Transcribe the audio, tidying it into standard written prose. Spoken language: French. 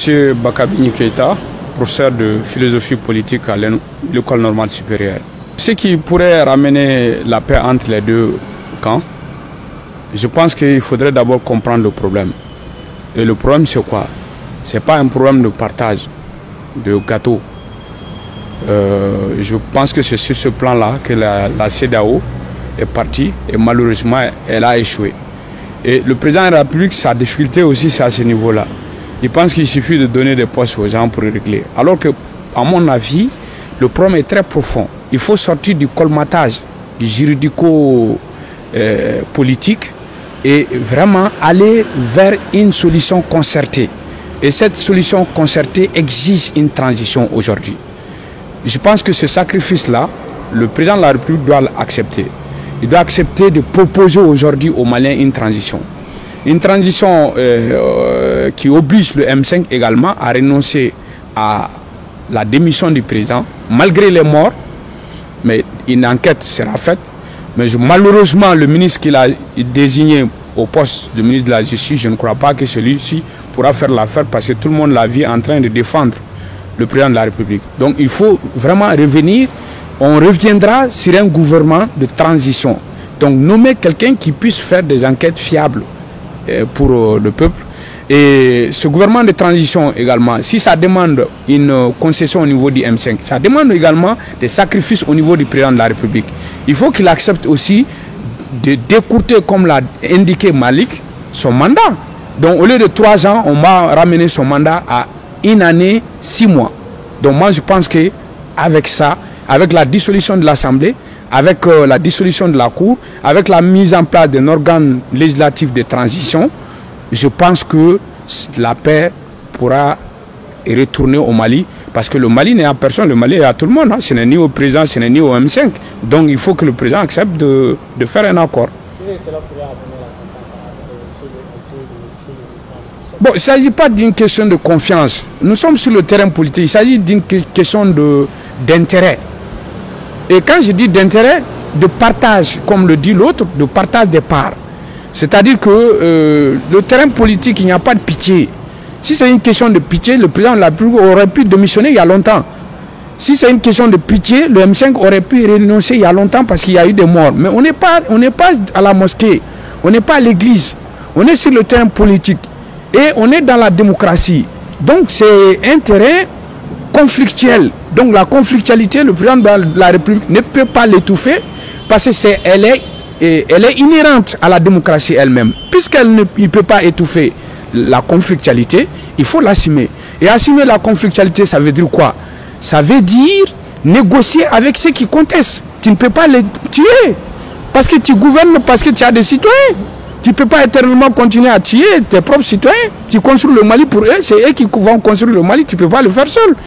M. Bakabini Keïta, professeur de philosophie politique à l'École normale supérieure. Ce qui pourrait ramener la paix entre les deux camps, je pense qu'il faudrait d'abord comprendre le problème. Et le problème, c'est quoi? Ce n'est pas un problème de partage de gâteaux. Je pense que c'est sur ce plan-là que la CEDEAO est partie et malheureusement, elle a échoué. Et le président de la République, sa difficulté aussi, c'est à ce niveau-là. Il pense qu'il suffit de donner des postes aux gens pour régler. Alors que, à mon avis, le problème est très profond. Il faut sortir du colmatage juridico-politique et vraiment aller vers une solution concertée. Et cette solution concertée exige une transition aujourd'hui. Je pense que ce sacrifice-là, le président de la République doit l'accepter. Il doit accepter de proposer aujourd'hui aux Maliens une transition. Une transition qui oblige le M5 également à renoncer à la démission du président, malgré les morts, mais une enquête sera faite. Mais malheureusement, le ministre qu'il a désigné au poste de ministre de la Justice, je ne crois pas que celui-ci pourra faire l'affaire parce que tout le monde l'a vu en train de défendre le président de la République. Donc il faut vraiment revenir, on reviendra sur un gouvernement de transition. Donc nommer quelqu'un qui puisse faire des enquêtes fiables pour le peuple. Et ce gouvernement de transition également, si ça demande une concession au niveau du M5, ça demande également des sacrifices au niveau du président de la République. Il faut qu'il accepte aussi de décourter, comme l'a indiqué Malik, son mandat. Donc au lieu de 3 ans, on va ramener son mandat à 1 année, 6 mois. Donc moi je pense qu'avec ça, avec la dissolution de l'Assemblée, avec la dissolution de la Cour, avec la mise en place d'un organe législatif de transition, je pense que la paix pourra retourner au Mali. Parce que le Mali n'est à personne, le Mali est à tout le monde. Hein. Ce n'est ni au président, ce n'est ni au M5. Donc il faut que le président accepte de faire un accord. Bon, il ne s'agit pas d'une question de confiance. Nous sommes sur le terrain politique. Il s'agit d'une question d'intérêt. Et quand je dis d'intérêt, de partage, comme le dit l'autre, de partage des parts. C'est-à-dire que le terrain politique, il n'y a pas de pitié. Si c'est une question de pitié, le président de la République aurait pu démissionner il y a longtemps. Si c'est une question de pitié, le M5 aurait pu renoncer il y a longtemps parce qu'il y a eu des morts. Mais on n'est pas à la mosquée, on n'est pas à l'église, on est sur le terrain politique et on est dans la démocratie. Donc c'est un terrain conflictuel. Donc la conflictualité, le président de la République ne peut pas l'étouffer parce qu'elle est inhérente à la démocratie elle-même. Puisqu'il ne peut pas étouffer la conflictualité, il faut l'assumer. Et assumer la conflictualité, ça veut dire quoi? Ça veut dire négocier avec ceux qui contestent. Tu ne peux pas les tuer. Parce que tu gouvernes, parce que tu as des citoyens. Tu ne peux pas éternellement continuer à tuer tes propres citoyens. Tu construis le Mali pour eux, c'est eux qui vont construire le Mali, tu ne peux pas le faire seul.